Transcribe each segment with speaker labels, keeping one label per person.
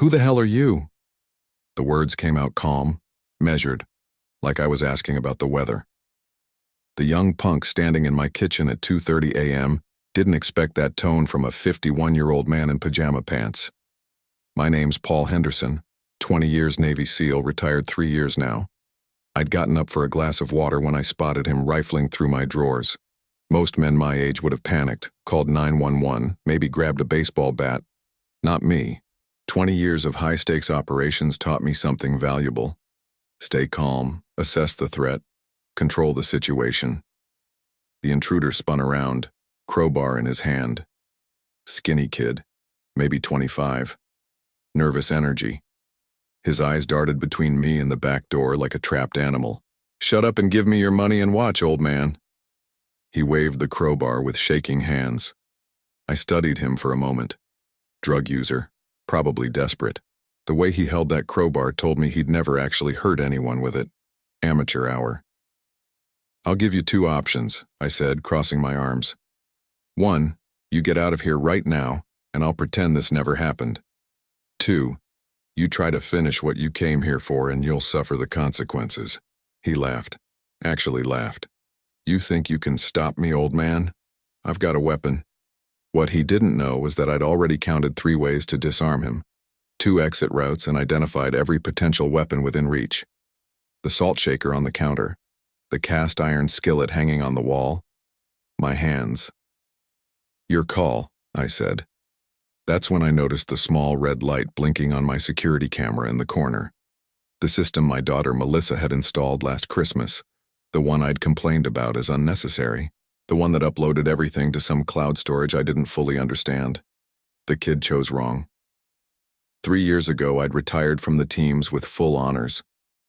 Speaker 1: "Who the hell are you?" The words came out calm, measured, like I was asking about the weather. The young punk standing in my kitchen at 2:30 a.m. didn't expect that tone from a 51-year-old man in pajama pants. "My name's Paul Henderson, 20 years Navy SEAL, retired 3 years now." I'd gotten up for a glass of water when I spotted him rifling through my drawers. Most men my age would have panicked, called 911, maybe grabbed a baseball bat. Not me. 20 years of high-stakes operations taught me something valuable. Stay calm, assess the threat, control the situation. The intruder spun around, crowbar in his hand. Skinny kid, maybe 25. Nervous energy. His eyes darted between me and the back door like a trapped animal. "Shut up and give me your money and watch, old man." He waved the crowbar with shaking hands. I studied him for a moment. Drug user, probably desperate. The way he held that crowbar told me he'd never actually hurt anyone with it. Amateur hour. "I'll give you 2 options," I said, crossing my arms. 1, you get out of here right now, and I'll pretend this never happened. 2, you try to finish what you came here for and you'll suffer the consequences. He laughed. Actually laughed. "You think you can stop me, old man? I've got a weapon." What he didn't know was that I'd already counted 3 ways to disarm him, 2 exit routes, and identified every potential weapon within reach. The salt shaker on the counter, the cast iron skillet hanging on the wall, my hands. "Your call," I said. That's when I noticed the small red light blinking on my security camera in the corner. The system my daughter Melissa had installed last Christmas, the one I'd complained about as unnecessary, the one that uploaded everything to some cloud storage I didn't fully understand. The kid chose wrong. 3 years ago, I'd retired from the teams with full honors.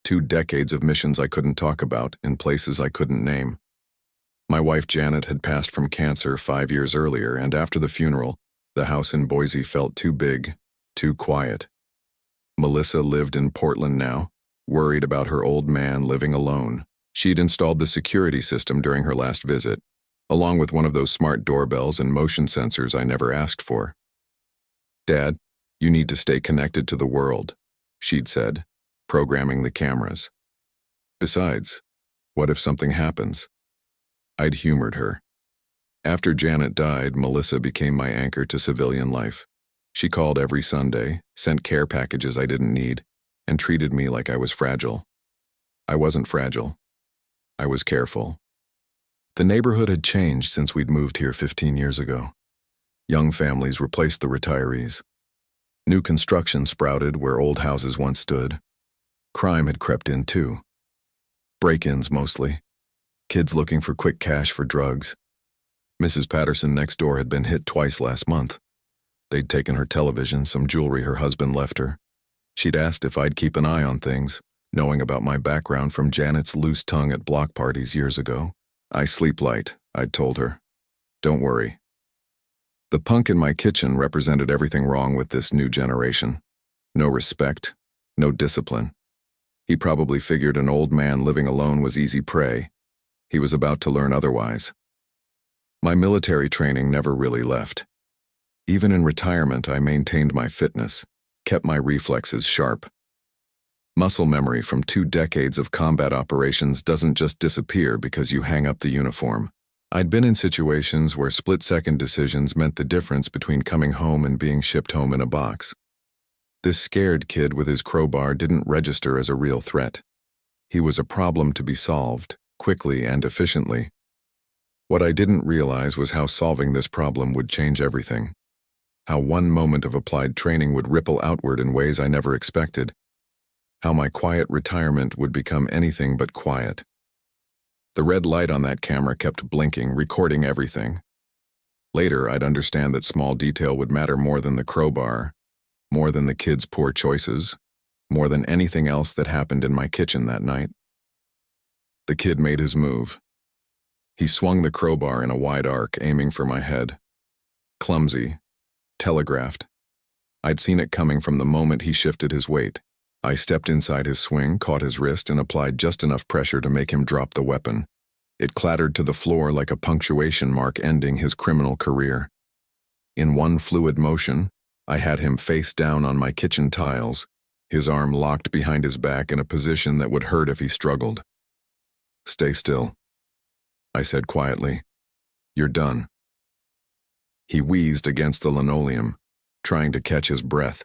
Speaker 1: 2 decades of missions I couldn't talk about in places I couldn't name. My wife Janet had passed from cancer 5 years earlier, and after the funeral, the house in Boise felt too big, too quiet. Melissa lived in Portland now, worried about her old man living alone. She'd installed the security system during her last visit, along with one of those smart doorbells and motion sensors I never asked for. "Dad, you need to stay connected to the world," she'd said, programming the cameras. "Besides, what if something happens?" I'd humored her. After Janet died, Melissa became my anchor to civilian life. She called every Sunday, sent care packages I didn't need, and treated me like I was fragile. I wasn't fragile. I was careful. The neighborhood had changed since we'd moved here 15 years ago. Young families replaced the retirees. New construction sprouted where old houses once stood. Crime had crept in too. Break-ins mostly. Kids looking for quick cash for drugs. Mrs. Patterson next door had been hit twice last month. They'd taken her television, some jewelry her husband left her. She'd asked if I'd keep an eye on things, knowing about my background from Janet's loose tongue at block parties years ago. "I sleep light," I'd told her. "Don't worry." The punk in my kitchen represented everything wrong with this new generation. No respect, no discipline. He probably figured an old man living alone was easy prey. He was about to learn otherwise. My military training never really left. Even in retirement, I maintained my fitness, kept my reflexes sharp. Muscle memory from 2 decades of combat operations doesn't just disappear because you hang up the uniform. I'd been in situations where split-second decisions meant the difference between coming home and being shipped home in a box. This scared kid with his crowbar didn't register as a real threat. He was a problem to be solved, quickly and efficiently. What I didn't realize was how solving this problem would change everything. How one moment of applied training would ripple outward in ways I never expected. How my quiet retirement would become anything but quiet. The red light on that camera kept blinking, recording everything. Later, I'd understand that small detail would matter more than the crowbar, more than the kid's poor choices, more than anything else that happened in my kitchen that night. The kid made his move. He swung the crowbar in a wide arc, aiming for my head. Clumsy, telegraphed. I'd seen it coming from the moment he shifted his weight. I stepped inside his swing, caught his wrist, and applied just enough pressure to make him drop the weapon. It clattered to the floor like a punctuation mark ending his criminal career. In one fluid motion, I had him face down on my kitchen tiles, his arm locked behind his back in a position that would hurt if he struggled. "Stay still," I said quietly. "You're done." He wheezed against the linoleum, trying to catch his breath.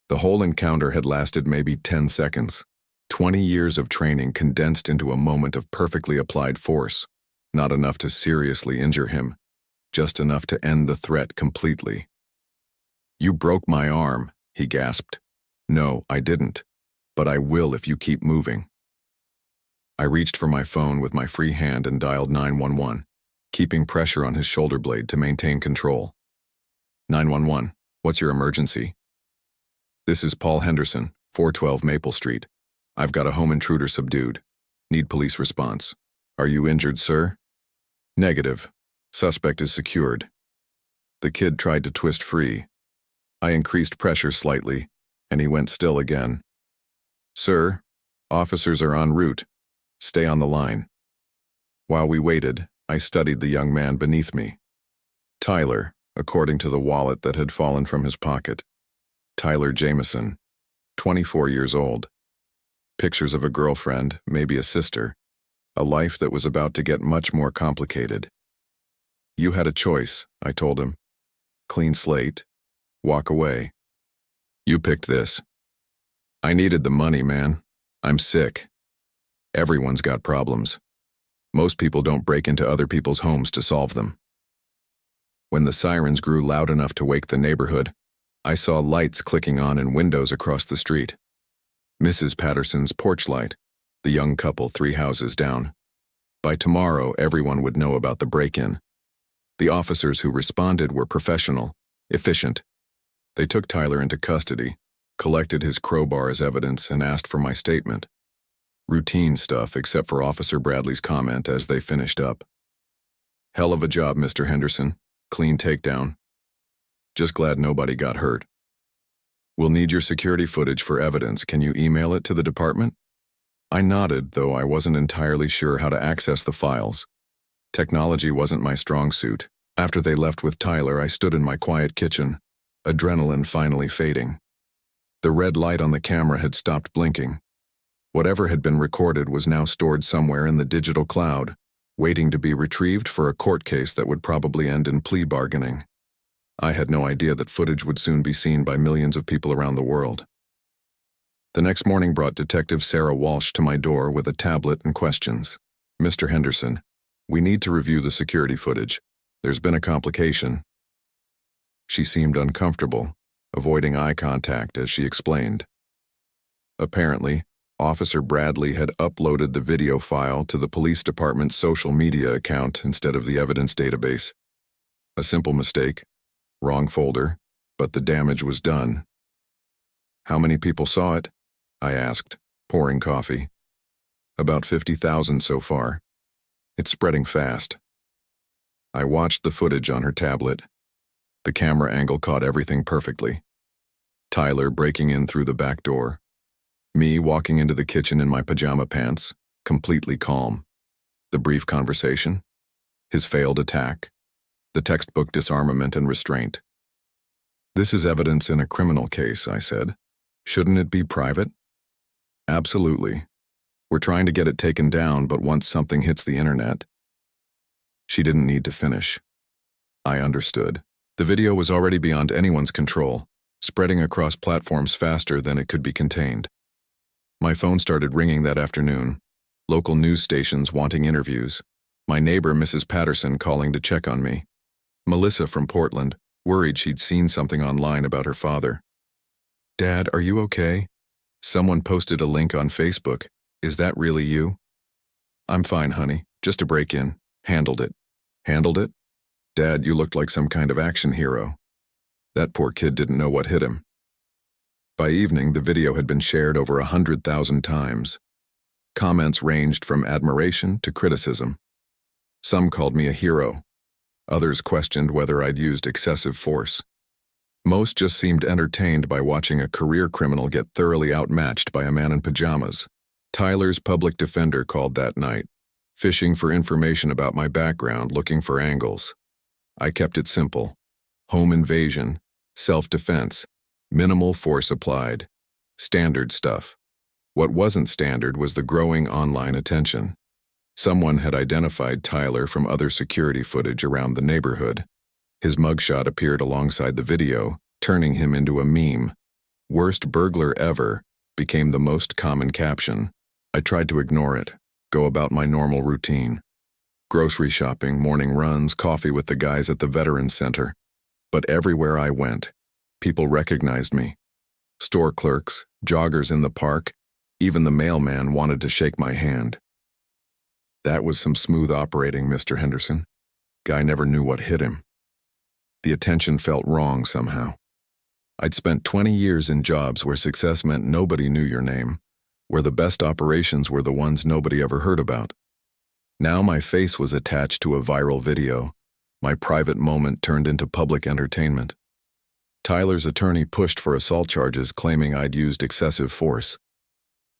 Speaker 1: The whole encounter had lasted maybe 10 seconds. 20 years of training condensed into a moment of perfectly applied force. Not enough to seriously injure him, just enough to end the threat completely. "You broke my arm," he gasped. "No, I didn't. But I will if you keep moving." I reached for my phone with my free hand and dialed 911, keeping pressure on his shoulder blade to maintain control. 911, what's your emergency? This is Paul Henderson, 412 Maple Street. I've got a home intruder subdued. Need police response. Are you injured, sir? Negative. Suspect is secured. The kid tried to twist free. I increased pressure slightly, and he went still again. Sir, officers are en route. Stay on the line. While we waited, I studied the young man beneath me. Tyler, according to the wallet that had fallen from his pocket. Tyler Jameson, 24 years old. Pictures of a girlfriend, maybe a sister. A life that was about to get much more complicated. You had a choice, I told him. Clean slate. Walk away. You picked this. I needed the money, man. I'm sick. Everyone's got problems. Most people don't break into other people's homes to solve them. When the sirens grew loud enough to wake the neighborhood, I saw lights clicking on in windows across the street. Mrs. Patterson's porch light, the young couple 3 houses down. By tomorrow, everyone would know about the break-in. The officers who responded were professional, efficient. They took Tyler into custody, collected his crowbar as evidence, and asked for my statement. Routine stuff except for Officer Bradley's comment as they finished up. Hell of a job, Mr. Henderson. Clean takedown. Just glad nobody got hurt. We'll need your security footage for evidence. Can you email it to the department? I nodded, though I wasn't entirely sure how to access the files. Technology wasn't my strong suit. After they left with Tyler, I stood in my quiet kitchen, adrenaline finally fading. The red light on the camera had stopped blinking. Whatever had been recorded was now stored somewhere in the digital cloud, waiting to be retrieved for a court case that would probably end in plea bargaining. I had no idea that footage would soon be seen by millions of people around the world. The next morning brought Detective Sarah Walsh to my door with a tablet and questions. Mr. Henderson, we need to review the security footage. There's been a complication. She seemed uncomfortable, avoiding eye contact as she explained. Apparently, Officer Bradley had uploaded the video file to the police department's social media account instead of the evidence database. A simple mistake, wrong folder, but the damage was done. How many people saw it? I asked, pouring coffee. About 50,000 so far. It's spreading fast. I watched the footage on her tablet. The camera angle caught everything perfectly. Tyler breaking in through the back door. Me walking into the kitchen in my pajama pants, completely calm. The brief conversation. His failed attack. The textbook disarmament and restraint. This is evidence in a criminal case, I said. Shouldn't it be private? Absolutely. We're trying to get it taken down, but once something hits the internet. She didn't need to finish. I understood. The video was already beyond anyone's control, spreading across platforms faster than it could be contained. My phone started ringing that afternoon. Local news stations wanting interviews. My neighbor, Mrs. Patterson, calling to check on me. Melissa from Portland, worried she'd seen something online about her father. Dad, are you okay? Someone posted a link on Facebook. Is that really you? I'm fine, honey. Just a break-in. Handled it. Handled it? Dad, you looked like some kind of action hero. That poor kid didn't know what hit him. By evening, the video had been shared over 100,000 times. Comments ranged from admiration to criticism. Some called me a hero. Others questioned whether I'd used excessive force. Most just seemed entertained by watching a career criminal get thoroughly outmatched by a man in pajamas. Tyler's public defender called that night, fishing for information about my background, looking for angles. I kept it simple. Home invasion, Self-defense. Minimal force applied. Standard stuff. What wasn't standard was the growing online attention. Someone had identified Tyler from other security footage around the neighborhood. His mugshot appeared alongside the video, turning him into a meme. "Worst burglar ever" became the most common caption. I tried to ignore it, go about my normal routine. Grocery shopping, morning runs, coffee with the guys at the Veterans Center. But everywhere I went, people recognized me. Store clerks, joggers in the park, even the mailman wanted to shake my hand. That was some smooth operating, Mr. Henderson. Guy never knew what hit him. The attention felt wrong somehow. I'd spent 20 years in jobs where success meant nobody knew your name, where the best operations were the ones nobody ever heard about. Now my face was attached to a viral video. My private moment turned into public entertainment. Tyler's attorney pushed for assault charges, claiming I'd used excessive force.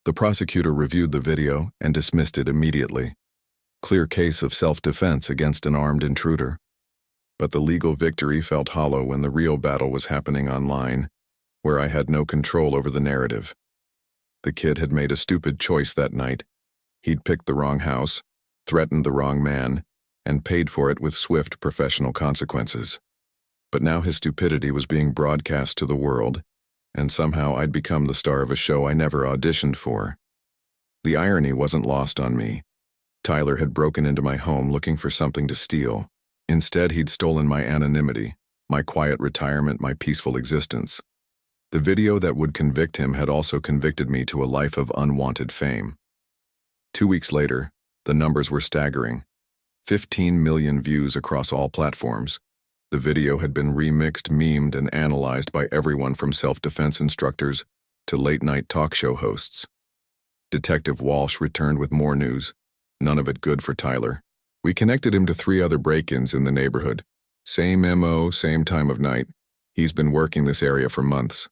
Speaker 1: The prosecutor reviewed the video and dismissed it immediately. Clear case of self-defense against an armed intruder. But the legal victory felt hollow when the real battle was happening online, where I had no control over the narrative. The kid had made a stupid choice that night. He'd picked the wrong house, threatened the wrong man, and paid for it with swift professional consequences. But now his stupidity was being broadcast to the world, and somehow I'd become the star of a show I never auditioned for. The irony wasn't lost on me. Tyler had broken into my home looking for something to steal. Instead, he'd stolen my anonymity, my quiet retirement, my peaceful existence. The video that would convict him had also convicted me to a life of unwanted fame. 2 weeks later, the numbers were staggering. 15 million views across all platforms. The video had been remixed, memed, and analyzed by everyone from self-defense instructors to late-night talk show hosts. Detective Walsh returned with more news, none of it good for Tyler. We connected him to 3 other break-ins in the neighborhood. Same MO, same time of night. He's been working this area for months.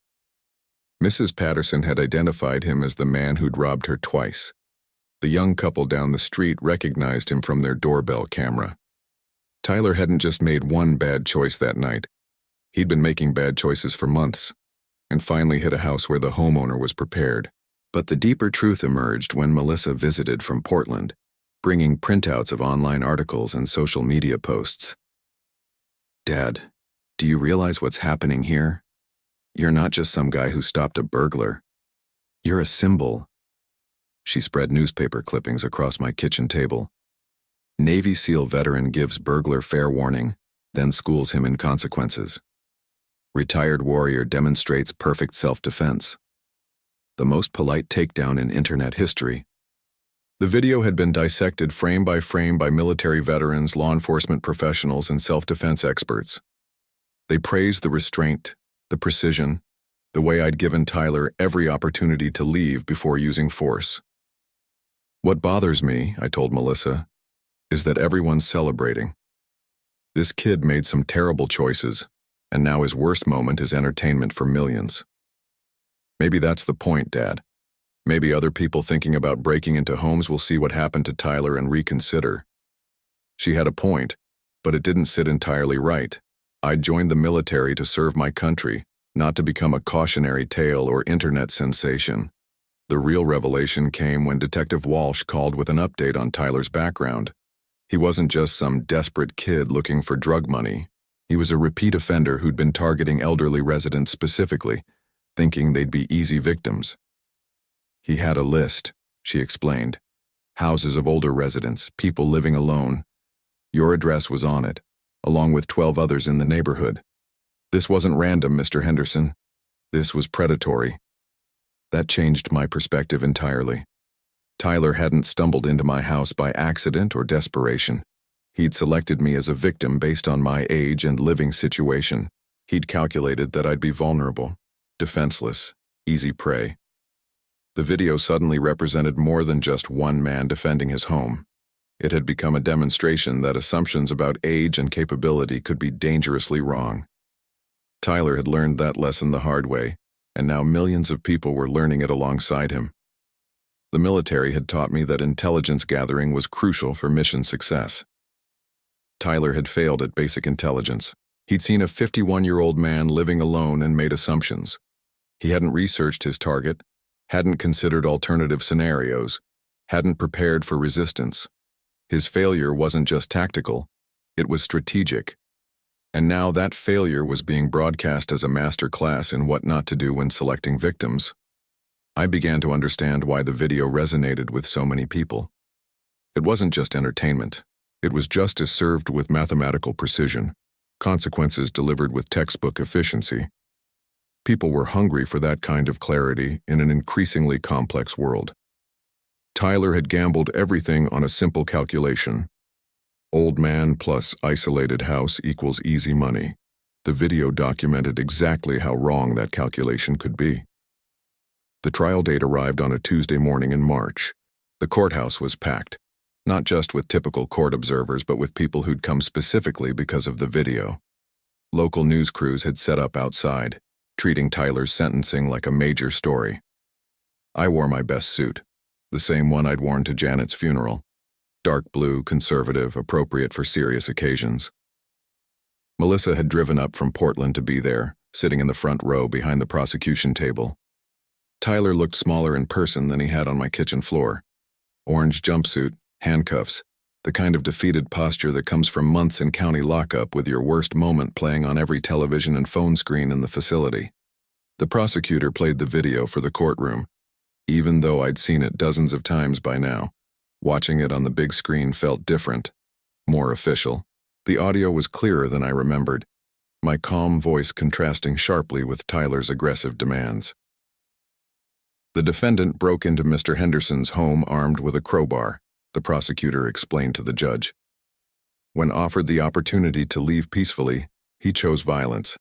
Speaker 1: Mrs. Patterson had identified him as the man who'd robbed her twice. The young couple down the street recognized him from their doorbell camera. Tyler hadn't just made one bad choice that night. He'd been making bad choices for months, and finally hit a house where the homeowner was prepared. But the deeper truth emerged when Melissa visited from Portland, bringing printouts of online articles and social media posts. "Dad, do you realize what's happening here? You're not just some guy who stopped a burglar. You're a symbol." She spread newspaper clippings across my kitchen table. Navy SEAL veteran gives burglar fair warning, then schools him in consequences. Retired warrior demonstrates perfect self-defense. The most polite takedown in internet history. The video had been dissected frame by military veterans, law enforcement professionals, and self-defense experts. They praised the restraint, the precision, the way I'd given Tyler every opportunity to leave before using force. "What bothers me," I told Melissa, "is that everyone's celebrating. This kid made some terrible choices, and now his worst moment is entertainment for millions." "Maybe that's the point, Dad. Maybe other people thinking about breaking into homes will see what happened to Tyler and reconsider." She had a point, but it didn't sit entirely right. I joined the military to serve my country, not to become a cautionary tale or internet sensation. The real revelation came when Detective Walsh called with an update on Tyler's background. He wasn't just some desperate kid looking for drug money. He was a repeat offender who'd been targeting elderly residents specifically, thinking they'd be easy victims. "He had a list," she explained. "Houses of older residents, people living alone. Your address was on it, along with 12 others in the neighborhood. This wasn't random, Mr. Henderson. This was predatory." That changed my perspective entirely. Tyler hadn't stumbled into my house by accident or desperation. He'd selected me as a victim based on my age and living situation. He'd calculated that I'd be vulnerable, defenseless, easy prey. The video suddenly represented more than just one man defending his home. It had become a demonstration that assumptions about age and capability could be dangerously wrong. Tyler had learned that lesson the hard way, and now millions of people were learning it alongside him. The military had taught me that intelligence gathering was crucial for mission success. Tyler had failed at basic intelligence. He'd seen a 51-year-old man living alone and made assumptions. He hadn't researched his target, hadn't considered alternative scenarios, hadn't prepared for resistance. His failure wasn't just tactical, it was strategic. And now that failure was being broadcast as a master class in what not to do when selecting victims. I began to understand why the video resonated with so many people. It wasn't just entertainment. It was justice served with mathematical precision, consequences delivered with textbook efficiency. People were hungry for that kind of clarity in an increasingly complex world. Tyler had gambled everything on a simple calculation. Old man plus isolated house equals easy money. The video documented exactly how wrong that calculation could be. The trial date arrived on a Tuesday morning in March. The courthouse was packed, not just with typical court observers, but with people who'd come specifically because of the video. Local news crews had set up outside, treating Tyler's sentencing like a major story. I wore my best suit, the same one I'd worn to Janet's funeral. Dark blue, conservative, appropriate for serious occasions. Melissa had driven up from Portland to be there, sitting in the front row behind the prosecution table. Tyler looked smaller in person than he had on my kitchen floor. Orange jumpsuit, handcuffs, the kind of defeated posture that comes from months in county lockup with your worst moment playing on every television and phone screen in the facility. The prosecutor played the video for the courtroom. Even though I'd seen it dozens of times by now, watching it on the big screen felt different, more official. The audio was clearer than I remembered, my calm voice contrasting sharply with Tyler's aggressive demands. The defendant broke into Mr. Henderson's home armed with a crowbar, the prosecutor explained to the judge. When offered the opportunity to leave peacefully, he chose violence.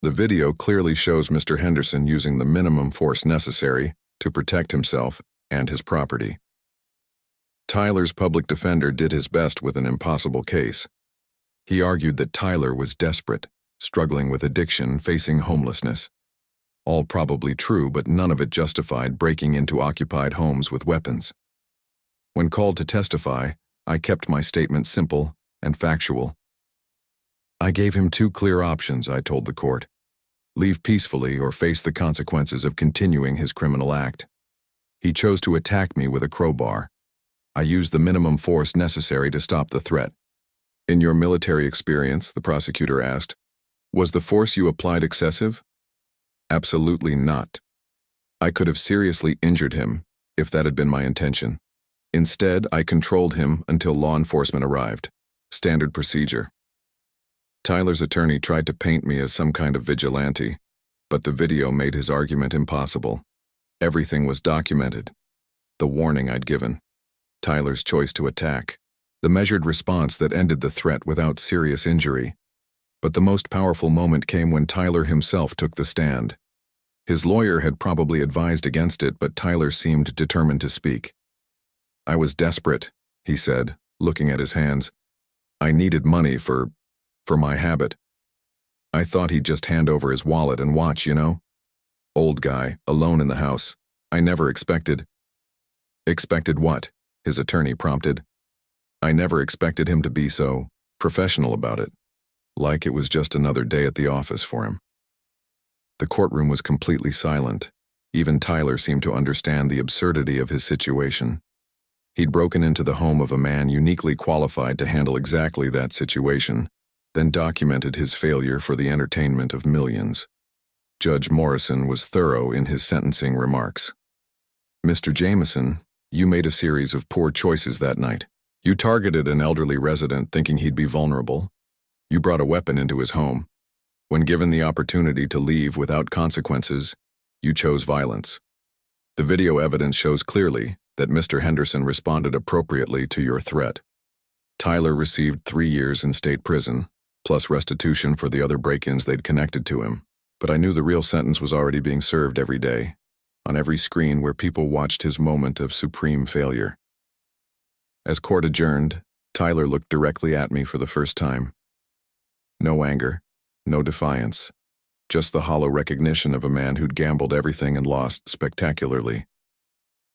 Speaker 1: The video clearly shows Mr. Henderson using the minimum force necessary to protect himself and his property. Tyler's public defender did his best with an impossible case. He argued that Tyler was desperate, struggling with addiction, facing homelessness. All probably true, but none of it justified breaking into occupied homes with weapons. When called to testify, I kept my statement simple and factual. I gave him two clear options, I told the court. Leave peacefully or face the consequences of continuing his criminal act. He chose to attack me with a crowbar. I used the minimum force necessary to stop the threat. In your military experience, the prosecutor asked, was the force you applied excessive? Absolutely not. I could have seriously injured him if that had been my intention. Instead, I controlled him until law enforcement arrived. Standard procedure. Tyler's attorney tried to paint me as some kind of vigilante, but the video made his argument impossible. Everything was documented. The warning I'd given. Tyler's choice to attack. The measured response that ended the threat without serious injury. But the most powerful moment came when Tyler himself took the stand. His lawyer had probably advised against it, but Tyler seemed determined to speak. I was desperate, he said, looking at his hands. I needed money for my habit. I thought he'd just hand over his wallet and watch, you know? Old guy, alone in the house. I never expected. Expected what? His attorney prompted. I never expected him to be so professional about it. Like it was just another day at the office for him. The courtroom was completely silent. Even Tyler seemed to understand the absurdity of his situation. He'd broken into the home of a man uniquely qualified to handle exactly that situation, then documented his failure for the entertainment of millions. Judge Morrison was thorough in his sentencing remarks. Mr. Jameson, you made a series of poor choices that night. You targeted an elderly resident thinking he'd be vulnerable. You brought a weapon into his home. When given the opportunity to leave without consequences, you chose violence. The video evidence shows clearly that Mr. Henderson responded appropriately to your threat. Tyler received 3 years in state prison, plus restitution for the other break-ins they'd connected to him. But I knew the real sentence was already being served every day, on every screen where people watched his moment of supreme failure. As court adjourned, Tyler looked directly at me for the first time. No anger, no defiance, just the hollow recognition of a man who'd gambled everything and lost spectacularly.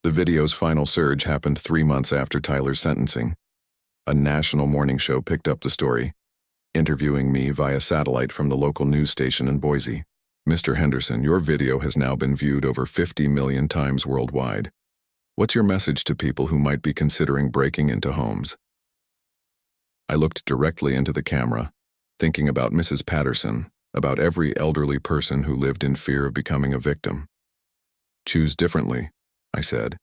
Speaker 1: The video's final surge happened 3 months after Tyler's sentencing. A national morning show picked up the story. interviewing me via satellite from the local news station in Boise. Mr. Henderson, your video has now been viewed over 50 million times worldwide. What's your message to people who might be considering breaking into homes? I looked directly into the camera, thinking about Mrs. Patterson, about every elderly person who lived in fear of becoming a victim. Choose differently, I said.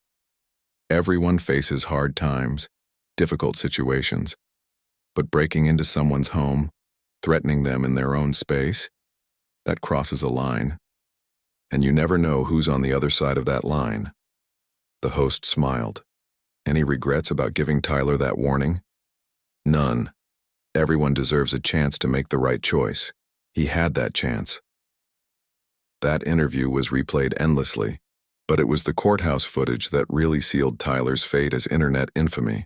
Speaker 1: Everyone faces hard times, difficult situations, but breaking into someone's home, threatening them in their own space, that crosses a line, and you never know who's on the other side of that line. The host smiled. Any regrets about giving Tyler that warning? None. Everyone deserves a chance to make the right choice. He had that chance. That interview was replayed endlessly, but it was the courthouse footage that really sealed Tyler's fate as internet infamy.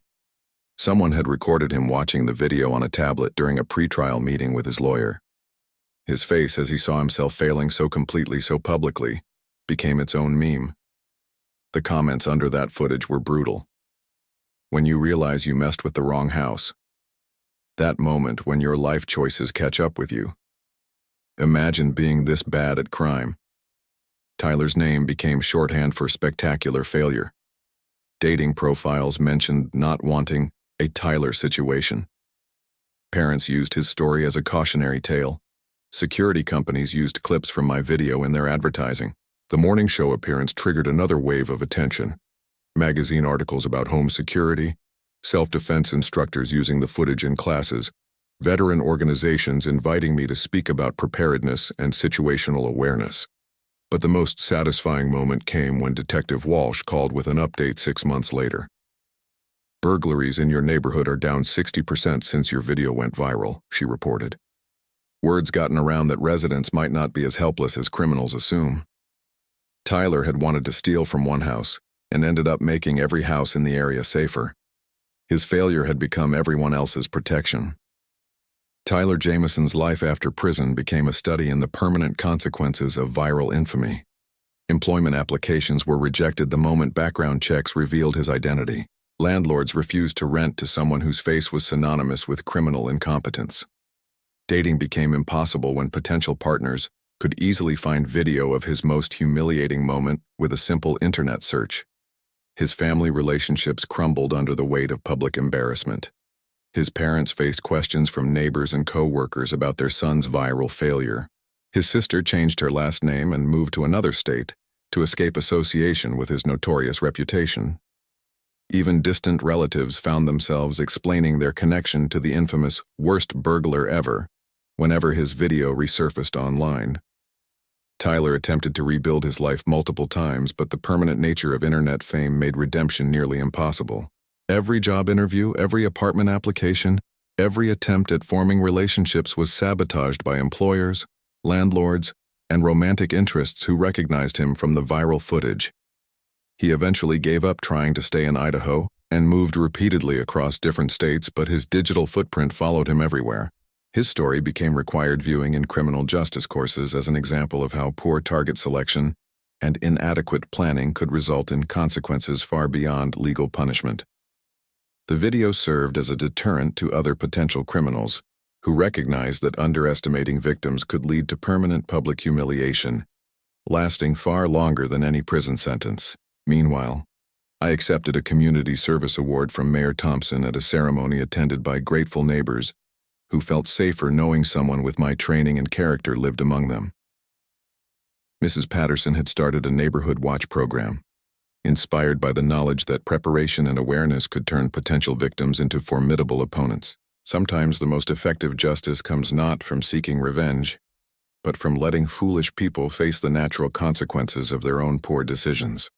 Speaker 1: Someone had recorded him watching the video on a tablet during a pretrial meeting with his lawyer. His face, as he saw himself failing so completely, so publicly, became its own meme. The comments under that footage were brutal. When you realize you messed with the wrong house. That moment when your life choices catch up with you. Imagine being this bad at crime. Tyler's name became shorthand for spectacular failure. Dating profiles mentioned not wanting a Tyler situation. Parents used his story as a cautionary tale. Security companies used clips from my video in their advertising. The morning show appearance triggered another wave of attention. Magazine articles about home security, self-defense instructors using the footage in classes, veteran organizations inviting me to speak about preparedness and situational awareness. But the most satisfying moment came when Detective Walsh called with an update 6 months later. Burglaries in your neighborhood are down 60% since your video went viral, she reported. Word's gotten around that residents might not be as helpless as criminals assume. Tyler had wanted to steal from one house and ended up making every house in the area safer. His failure had become everyone else's protection. Tyler Jamison's life after prison became a study in the permanent consequences of viral infamy. Employment applications were rejected the moment background checks revealed his identity. Landlords refused to rent to someone whose face was synonymous with criminal incompetence. Dating became impossible when potential partners could easily find video of his most humiliating moment with a simple internet search. His family relationships crumbled under the weight of public embarrassment. His parents faced questions from neighbors and co-workers about their son's viral failure. His sister changed her last name and moved to another state to escape association with his notorious reputation. Even distant relatives found themselves explaining their connection to the infamous worst burglar ever whenever his video resurfaced online. Tyler attempted to rebuild his life multiple times, but the permanent nature of internet fame made redemption nearly impossible. Every job interview, every apartment application, every attempt at forming relationships was sabotaged by employers, landlords, and romantic interests who recognized him from the viral footage. He eventually gave up trying to stay in Idaho and moved repeatedly across different states, but his digital footprint followed him everywhere. His story became required viewing in criminal justice courses as an example of how poor target selection and inadequate planning could result in consequences far beyond legal punishment. The video served as a deterrent to other potential criminals who recognized that underestimating victims could lead to permanent public humiliation, lasting far longer than any prison sentence. Meanwhile, I accepted a community service award from Mayor Thompson at a ceremony attended by grateful neighbors who felt safer knowing someone with my training and character lived among them. Mrs. Patterson had started a neighborhood watch program, inspired by the knowledge that preparation and awareness could turn potential victims into formidable opponents. Sometimes the most effective justice comes not from seeking revenge, but from letting foolish people face the natural consequences of their own poor decisions.